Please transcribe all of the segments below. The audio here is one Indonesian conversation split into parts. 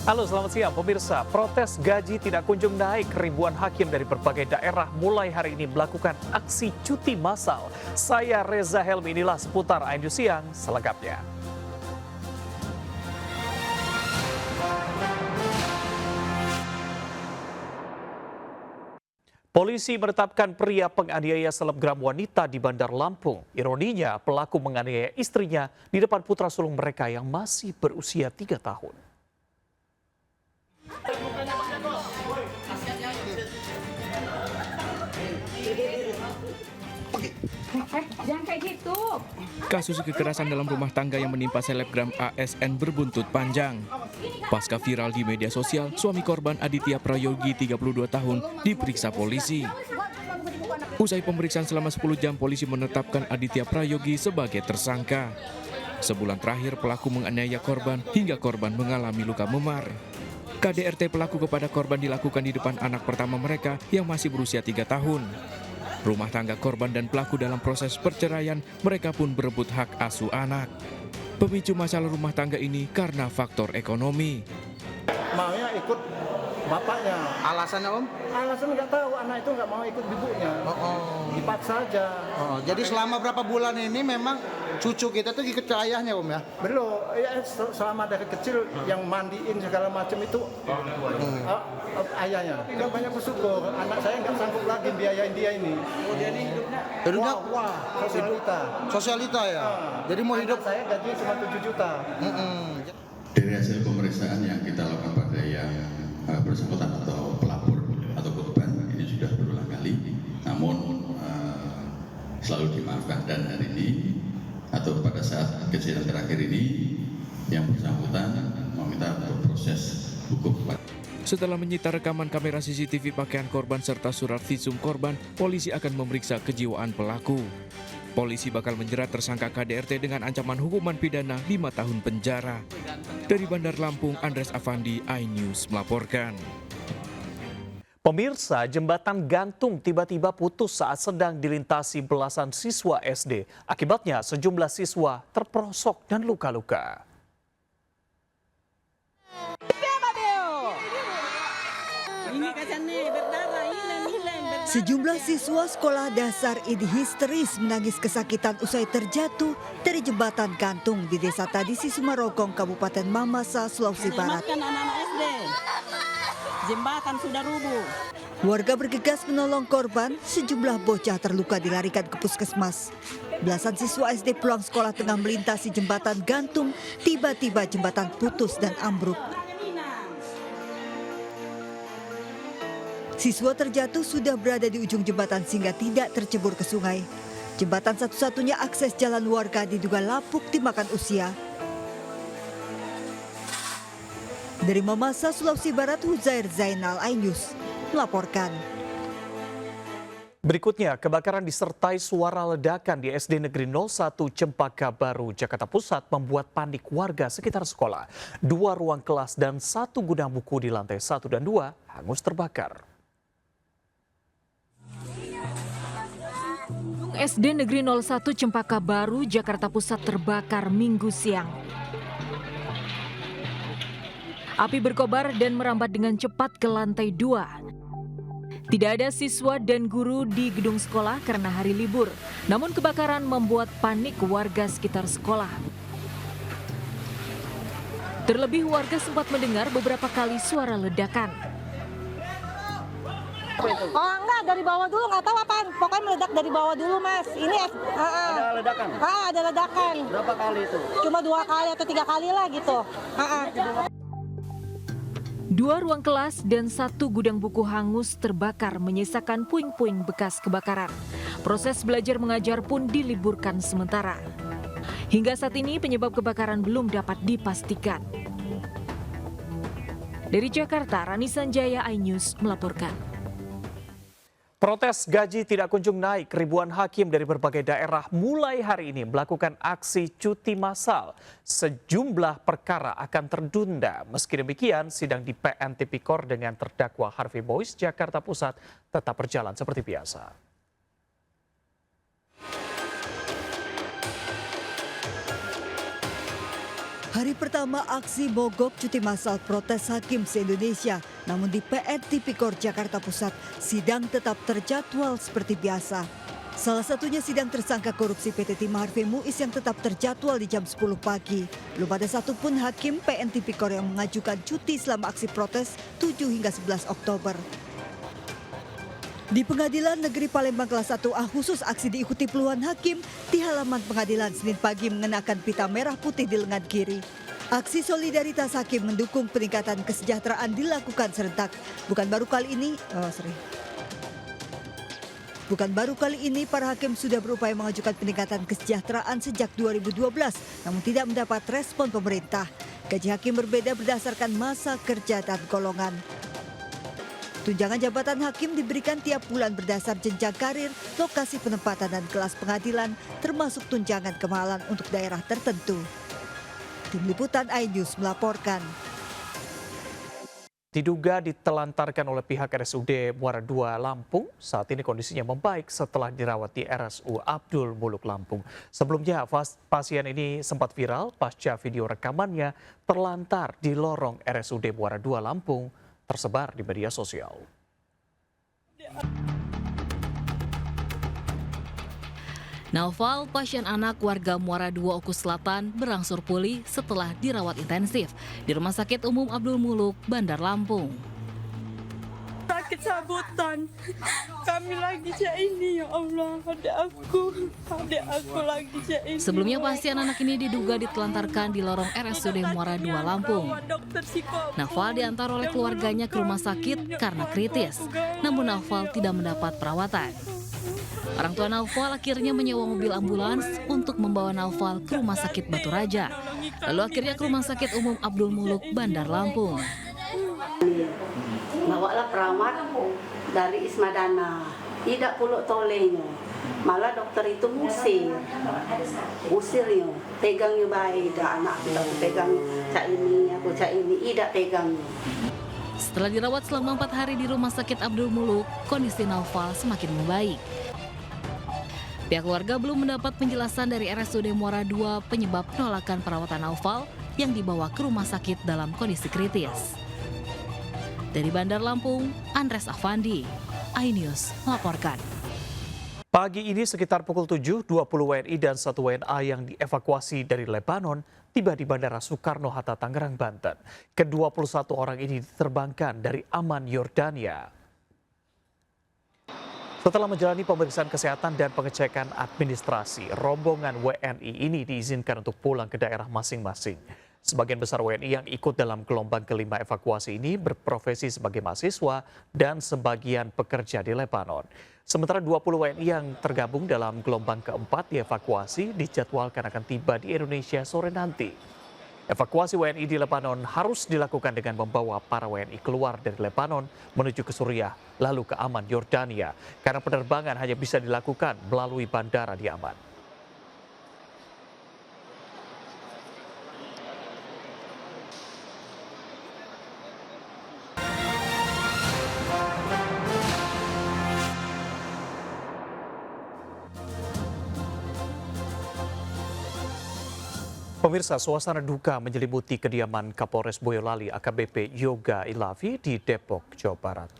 Halo, selamat siang pemirsa. Protes gaji tidak kunjung naik. Ribuan hakim dari berbagai daerah mulai hari ini melakukan aksi cuti massal. Saya Reza Helmi, inilah seputar Aindu Siang selengkapnya. Polisi menetapkan pria penganiaya selebgram wanita di Bandar Lampung. Ironinya, pelaku menganiaya istrinya di depan putra sulung mereka yang masih berusia 3 tahun. Jangan kayak gitu. Kasus kekerasan dalam rumah tangga yang menimpa selebgram ASN berbuntut panjang. Pasca viral di media sosial, suami korban Aditya Prayogi 32 tahun diperiksa polisi. Usai pemeriksaan selama 10 jam, polisi menetapkan Aditya Prayogi sebagai tersangka. Sebulan terakhir pelaku menganiaya korban hingga korban mengalami luka memar. KDRT pelaku kepada korban dilakukan di depan anak pertama mereka yang masih berusia 3 tahun. Rumah tangga korban dan pelaku dalam proses perceraian, mereka pun berebut hak asuh anak. Pemicu masalah rumah tangga ini karena faktor ekonomi. Maunya ikut bapaknya. Alasannya Om? Alasan nggak tahu, anak itu nggak mau ikut ibunya. Dipaksa aja. Jadi selama berapa bulan ini memang cucu kita tuh ikut ke ayahnya Om ya? Belum, ya selama dari kecil yang mandiin segala macam itu ayahnya. Nggak banyak bersyukur, anak saya nggak sanggup lagi biayain dia ini. Jadi hidupnya wah, sosialita. Sosialita ya? Jadi mau hidup? Saya gaji cuma 7 juta. Dari hasil pemeriksaan yang kita lakukan pada yang bersangkutan atau pelapor atau korban ini sudah berulang kali, namun selalu dimaafkan, dan hari ini atau pada saat kejadian terakhir ini yang bersangkutan meminta untuk proses hukum. Setelah menyita rekaman kamera CCTV pakaian korban serta surat visum korban, polisi akan memeriksa kejiwaan pelaku. Polisi bakal menjerat tersangka KDRT dengan ancaman hukuman pidana 5 tahun penjara. Dari Bandar Lampung, Andres Afandi, iNews melaporkan. Pemirsa, jembatan gantung tiba-tiba putus saat sedang dilintasi belasan siswa SD. Akibatnya sejumlah siswa terperosok dan luka-luka. Sejumlah siswa sekolah dasar ini histeris menangis kesakitan usai terjatuh dari jembatan gantung di Desa Tadisi Sumarogong, Kabupaten Mamasa, Sulawesi Barat. Anak-anak SD. Jembatan sudah rubuh. Warga bergegas menolong korban, sejumlah bocah terluka dilarikan ke puskesmas. Belasan siswa SD pulang sekolah tengah melintasi jembatan gantung, tiba-tiba jembatan putus dan ambruk. Siswa terjatuh sudah berada di ujung jembatan sehingga tidak tercebur ke sungai. Jembatan satu-satunya akses jalan warga diduga lapuk dimakan usia. Dari Mamasa, Sulawesi Barat, Huzair Zainal, iNews melaporkan. Berikutnya, kebakaran disertai suara ledakan di SD Negeri 01 Cempaka Baru, Jakarta Pusat membuat panik warga sekitar sekolah. 2 ruang kelas dan 1 gudang buku di lantai 1 dan 2 hangus terbakar. SD Negeri 01 Cempaka Baru, Jakarta Pusat terbakar Minggu siang. Api berkobar dan merambat dengan cepat ke lantai 2. Tidak ada siswa dan guru di gedung sekolah karena hari libur. Namun kebakaran membuat panik warga sekitar sekolah. Terlebih warga sempat mendengar beberapa kali suara ledakan. Oh enggak, dari bawah dulu, nggak tahu apaan. Pokoknya meledak dari bawah dulu Mas. Ini Ada ledakan? ada ledakan. Berapa kali itu? Cuma 2 kali atau 3 kali lah gitu. 2 ruang kelas dan 1 gudang buku hangus terbakar menyisakan puing-puing bekas kebakaran. Proses belajar mengajar pun diliburkan sementara. Hingga saat ini penyebab kebakaran belum dapat dipastikan. Dari Jakarta, Rani Sanjaya, iNews melaporkan. Protes gaji tidak kunjung naik, ribuan hakim dari berbagai daerah mulai hari ini melakukan aksi cuti massal. Sejumlah perkara akan tertunda. Meski demikian, sidang di PN Tipikor dengan terdakwa Harvey Boyce, Jakarta Pusat tetap berjalan seperti biasa. Hari pertama aksi mogok cuti massal protes hakim se-Indonesia, namun di PN Tipikor Jakarta Pusat, sidang tetap terjadwal seperti biasa. Salah satunya sidang tersangka korupsi PT Timah Harvey Muiz yang tetap terjadwal di jam 10 pagi. Belum ada satupun hakim PN Tipikor yang mengajukan cuti selama aksi protes 7 hingga 11 Oktober. Di Pengadilan Negeri Palembang kelas 1A khusus aksi diikuti puluhan hakim di halaman pengadilan Senin pagi mengenakan pita merah putih di lengan kiri. Aksi solidaritas hakim mendukung peningkatan kesejahteraan dilakukan serentak. Bukan baru kali ini para hakim sudah berupaya mengajukan peningkatan kesejahteraan sejak 2012, namun tidak mendapat respon pemerintah. Gaji hakim berbeda berdasarkan masa kerja dan golongan. Tunjangan jabatan hakim diberikan tiap bulan berdasar jenjang karir, lokasi penempatan dan kelas pengadilan, termasuk tunjangan kemahalan untuk daerah tertentu. Tim Liputan iNews melaporkan. Diduga ditelantarkan oleh pihak RSUD Muara II Lampung, saat ini kondisinya membaik setelah dirawat di RSU Abdul Muluk Lampung. Sebelumnya pasien ini sempat viral pasca video rekamannya terlantar di lorong RSUD Muara II Lampung tersebar di media sosial. Naufal, pasien anak warga Muara II Oku Selatan, berangsur pulih setelah dirawat intensif di Rumah Sakit Umum Abdul Muluk, Bandar Lampung. Sakit sabutan. Kami lagi ini, ya Allah, ada aku lagi ini. Sebelumnya pasien anak ini diduga ditelantarkan di lorong RSUD Muara II Lampung. Naufal diantar oleh keluarganya ke rumah sakit karena kritis, namun Naufal tidak mendapat perawatan. Orang tua Naufal akhirnya menyewa mobil ambulans untuk membawa Naufal ke Rumah Sakit Batu Raja, lalu akhirnya ke Rumah Sakit Umum Abdul Muluk, Bandar Lampung. Bawalah perawat dari Ismadana, tidak puluk tolenya. Malah dokter itu musirnya, pegangnya baik, anak aku pegang cak ini, tidak pegangnya. Setelah dirawat selama 4 hari di Rumah Sakit Abdul Muluk, kondisi Naufal semakin membaik. Pihak keluarga belum mendapat penjelasan dari RSUD Muara II penyebab penolakan perawatan Naufal yang dibawa ke rumah sakit dalam kondisi kritis. Dari Bandar Lampung, Andres Afandi, iNews melaporkan. Pagi ini sekitar pukul 7, 20 WNI dan 1 WNA yang dievakuasi dari Lebanon tiba di Bandara Soekarno-Hatta, Tangerang, Banten. Ke-21 orang ini diterbangkan dari Amman, Yordania. Setelah menjalani pemeriksaan kesehatan dan pengecekan administrasi, rombongan WNI ini diizinkan untuk pulang ke daerah masing-masing. Sebagian besar WNI yang ikut dalam gelombang kelima evakuasi ini berprofesi sebagai mahasiswa dan sebagian pekerja di Lebanon. Sementara 20 WNI yang tergabung dalam gelombang keempat dievakuasi dijadwalkan akan tiba di Indonesia sore nanti. Evakuasi WNI di Lebanon harus dilakukan dengan membawa para WNI keluar dari Lebanon menuju ke Suriah, lalu ke Amman, Yordania, karena penerbangan hanya bisa dilakukan melalui bandara di Amman. Pemirsa, suasana duka menyelimuti kediaman Kapolres Boyolali AKBP Yoga Ilavi di Depok, Jawa Barat.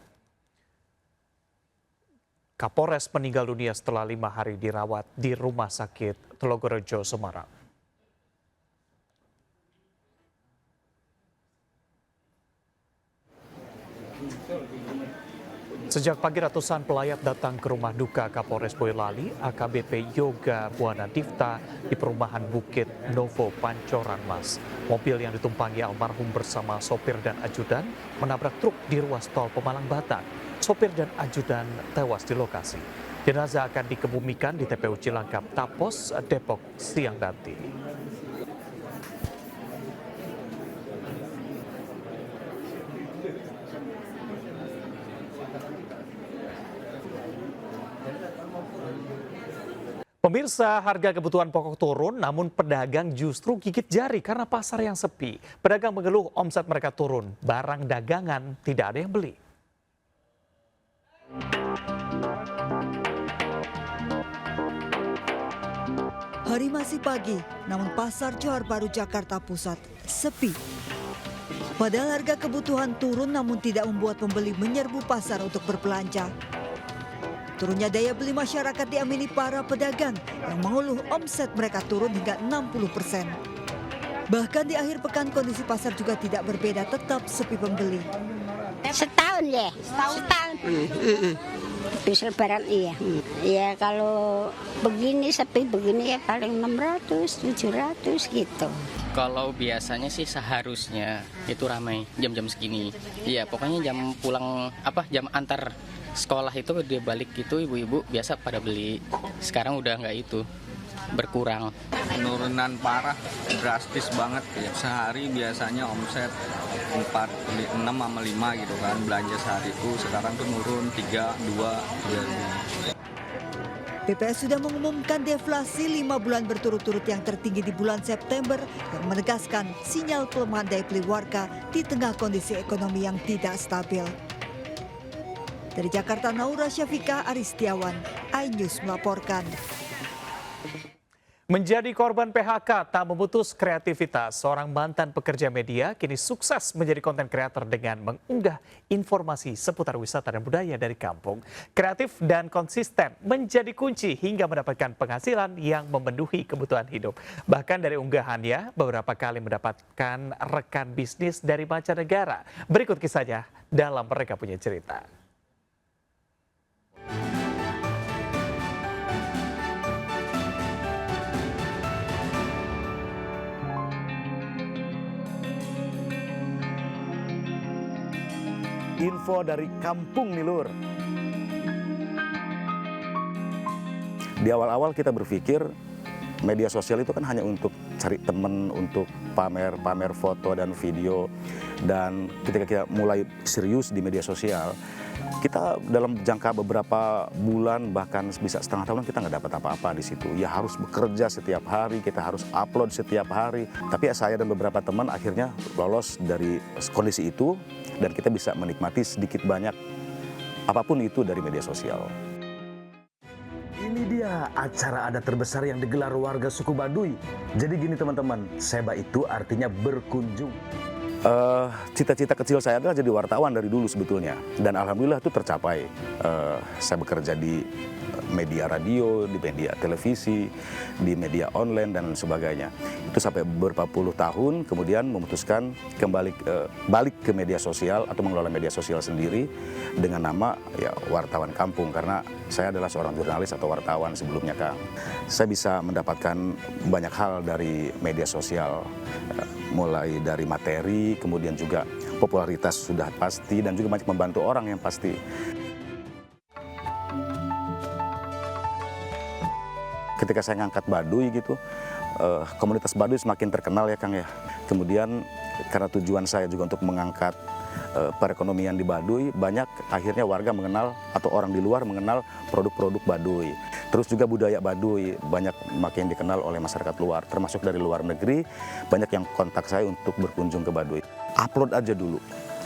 Kapolres meninggal dunia setelah 5 hari dirawat di Rumah Sakit Telogorejo, Semarang. Sejak pagi ratusan pelayat datang ke rumah duka Kapolres Boyolali AKBP Yoga Buana Difta di perumahan Bukit Novo, Pancoran Mas. Mobil yang ditumpangi almarhum bersama sopir dan ajudan menabrak truk di ruas tol Pemalang Batang. Sopir dan ajudan tewas di lokasi. Jenazah akan dikebumikan di TPU Cilangkap Tapos, Depok siang nanti. Pemirsa, harga kebutuhan pokok turun, namun pedagang justru gigit jari karena pasar yang sepi. Pedagang mengeluh omset mereka turun, barang dagangan tidak ada yang beli. Hari masih pagi, namun pasar Johar Baru Jakarta Pusat sepi. Padahal harga kebutuhan turun namun tidak membuat pembeli menyerbu pasar untuk berbelanja. Turunnya daya beli masyarakat diamini para pedagang yang mengeluh omset mereka turun hingga 60%. Bahkan di akhir pekan kondisi pasar juga tidak berbeda, tetap sepi pembeli. Setahun ya, setahun. Habis lebaran iya. Ya kalau begini sepi begini ya paling 600, 700 gitu. Kalau biasanya sih seharusnya itu ramai jam-jam segini. Iya, pokoknya jam pulang jam antar sekolah itu dia balik gitu ibu-ibu biasa pada beli. Sekarang udah nggak itu, berkurang. Penurunan parah, drastis banget. Sehari biasanya omset 6 sama 5 gitu kan, belanja sehari itu sekarang tuh nurun 3, 2, 3. BPS sudah mengumumkan deflasi 5 bulan berturut-turut yang tertinggi di bulan September yang menegaskan sinyal pelemahan daya beli warga di tengah kondisi ekonomi yang tidak stabil. Dari Jakarta, Naura Syafika, Aristiawan, iNews melaporkan. Menjadi korban PHK tak memutus kreativitas. Seorang mantan pekerja media kini sukses menjadi konten kreator dengan mengunggah informasi seputar wisata dan budaya dari kampung. Kreatif dan konsisten menjadi kunci hingga mendapatkan penghasilan yang memenuhi kebutuhan hidup. Bahkan dari unggahannya beberapa kali mendapatkan rekan bisnis dari mancanegara. Berikut kisahnya dalam Mereka Punya Cerita. Info dari kampung nih Lur. Di awal-awal kita berpikir media sosial itu kan hanya untuk cari temen, untuk pamer foto dan video. Dan ketika kita mulai serius di media sosial, kita dalam jangka beberapa bulan bahkan bisa setengah tahun kita nggak dapat apa-apa di situ. Ya harus bekerja setiap hari, kita harus upload setiap hari. Tapi saya dan beberapa teman akhirnya lolos dari kondisi itu dan kita bisa menikmati sedikit banyak apapun itu dari media sosial. Ini dia acara adat terbesar yang digelar warga suku Baduy. Jadi gini teman-teman, seba itu artinya berkunjung. Cita-cita kecil saya adalah jadi wartawan dari dulu sebetulnya. Dan alhamdulillah itu tercapai. Saya bekerja di media radio, di media televisi, di media online dan sebagainya. Itu sampai beberapa puluh tahun, kemudian memutuskan balik ke media sosial atau mengelola media sosial sendiri dengan nama ya wartawan kampung, karena saya adalah seorang jurnalis atau wartawan sebelumnya, Kang. Saya bisa mendapatkan banyak hal dari media sosial, mulai dari materi, kemudian juga popularitas sudah pasti, dan juga banyak membantu orang yang pasti. Ketika saya ngangkat Baduy gitu, komunitas Baduy semakin terkenal ya Kang ya. Kemudian karena tujuan saya juga untuk mengangkat perekonomian di Baduy, banyak akhirnya warga mengenal atau orang di luar mengenal produk-produk Baduy. Terus juga budaya Baduy banyak makin dikenal oleh masyarakat luar, termasuk dari luar negeri, banyak yang kontak saya untuk berkunjung ke Baduy. Upload aja dulu,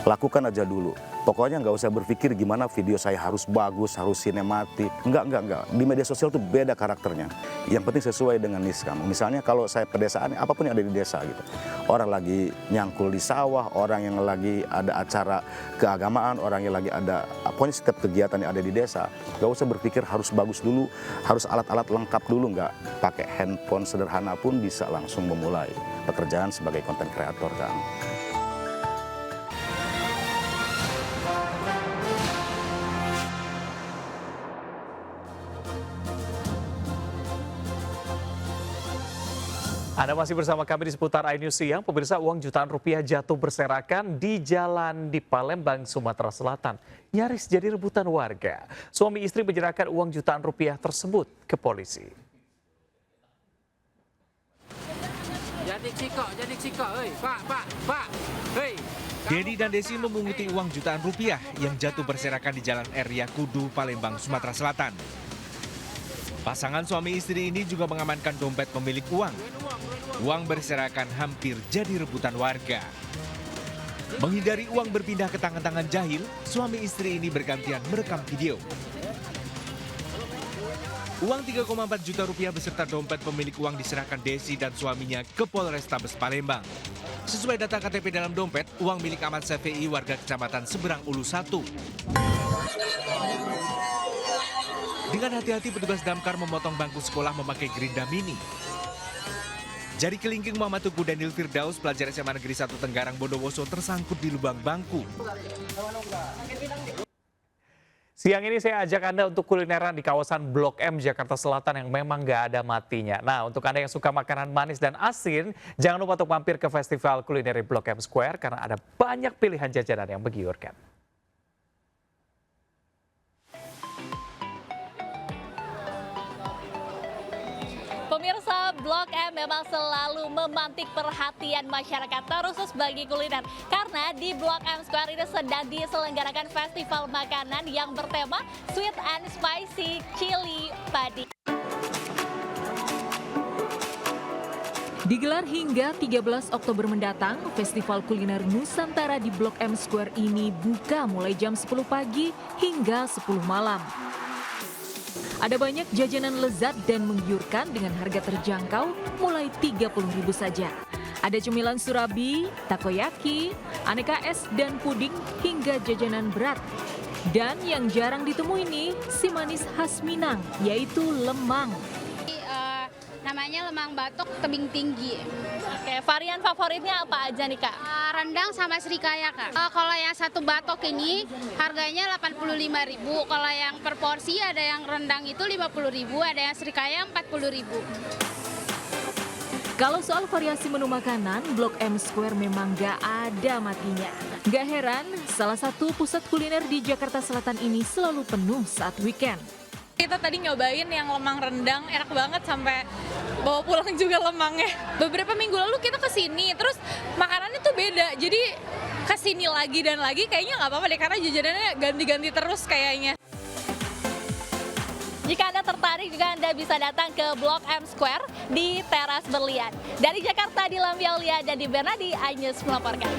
lakukan aja dulu. Pokoknya nggak usah berpikir gimana video saya harus bagus, harus sinematik. Enggak. Di media sosial tuh beda karakternya. Yang penting sesuai dengan niche kamu. Misalnya kalau saya pedesaan, apapun yang ada di desa gitu. Orang lagi nyangkul di sawah, orang yang lagi ada acara keagamaan, orang yang lagi ada, pokoknya setiap kegiatan yang ada di desa. Nggak usah berpikir harus bagus dulu, harus alat-alat lengkap dulu. Nggak, pakai handphone sederhana pun bisa langsung memulai pekerjaan sebagai konten kreator kan. Anda masih bersama kami di seputar iNews Siang. Pemirsa, uang jutaan rupiah jatuh berserakan di jalan di Palembang, Sumatera Selatan. Nyaris jadi rebutan warga. Suami istri menyerahkan uang jutaan rupiah tersebut ke polisi. Dedi dan Desi memunguti uang jutaan rupiah yang jatuh berserakan di Jalan Ria Kudu, Palembang, Sumatera Selatan. Pasangan suami istri ini juga mengamankan dompet pemilik uang. Uang berserakan hampir jadi rebutan warga. Menghindari uang berpindah ke tangan-tangan jahil, suami istri ini bergantian merekam video. Uang 3,4 juta rupiah beserta dompet pemilik uang diserahkan Desi dan suaminya ke Polrestabes Palembang. Sesuai data KTP dalam dompet, uang milik Ahmad Syafi'i warga Kecamatan Seberang Ulu 1. Dengan hati-hati petugas damkar memotong bangku sekolah memakai gerinda mini. Jari kelingking Muhammad Tugu Daniel Firdaus, pelajar SMA Negeri 1 Tenggarang Bondowoso tersangkut di lubang bangku. Siang ini saya ajak Anda untuk kulineran di kawasan Blok M Jakarta Selatan yang memang nggak ada matinya. Nah, untuk Anda yang suka makanan manis dan asin, jangan lupa untuk mampir ke Festival Kuliner di Blok M Square karena ada banyak pilihan jajanan yang menggiurkan. Pemirsa, Blok M memang selalu memantik perhatian masyarakat, terkhusus bagi kuliner. Karena di Blok M Square ini sedang diselenggarakan festival makanan yang bertema Sweet and Spicy Chili Padi. Digelar hingga 13 Oktober mendatang, Festival Kuliner Nusantara di Blok M Square ini buka mulai jam 10 pagi hingga 10 malam. Ada banyak jajanan lezat dan menggiurkan dengan harga terjangkau mulai Rp30.000 saja. Ada cemilan surabi, takoyaki, aneka es dan puding hingga jajanan berat. Dan yang jarang ditemui nih, si manis khas Minang, yaitu lemang. Namanya lemang batok tebing tinggi. Oke, varian favoritnya apa aja nih Kak? Rendang sama srikaya Kak. Kalau yang satu batok ini harganya 85.000. Kalau yang per porsi ada yang rendang itu 50.000, ada yang srikaya 40.000. Kalau soal variasi menu makanan, Blok M Square memang gak ada matinya. Gak heran, salah satu pusat kuliner di Jakarta Selatan ini selalu penuh saat weekend. Kita tadi nyobain yang lemang rendang, enak banget sampai bawa pulang juga lemangnya. Beberapa minggu lalu kita kesini, terus makanannya tuh beda. Jadi kesini lagi dan lagi kayaknya nggak apa-apa deh, karena jajanannya ganti-ganti terus kayaknya. Jika Anda tertarik juga Anda bisa datang ke Blok M Square di Teras Berlian. Dari Jakarta, di Lambiaulia dan di Bernadi, Anyus melaporkan.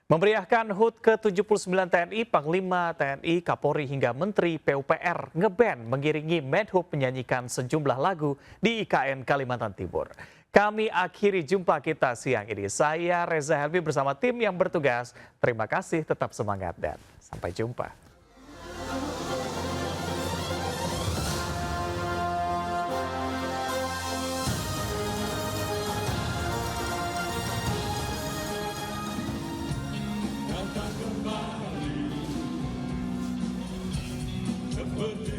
Memeriahkan HUT ke-79 TNI, Panglima TNI, Kapolri hingga Menteri PUPR ngeband mengiringi Menhub menyanyikan sejumlah lagu di IKN Kalimantan Timur. Kami akhiri jumpa kita siang ini. Saya Reza Helmi bersama tim yang bertugas. Terima kasih, tetap semangat dan sampai jumpa. Kembali seperti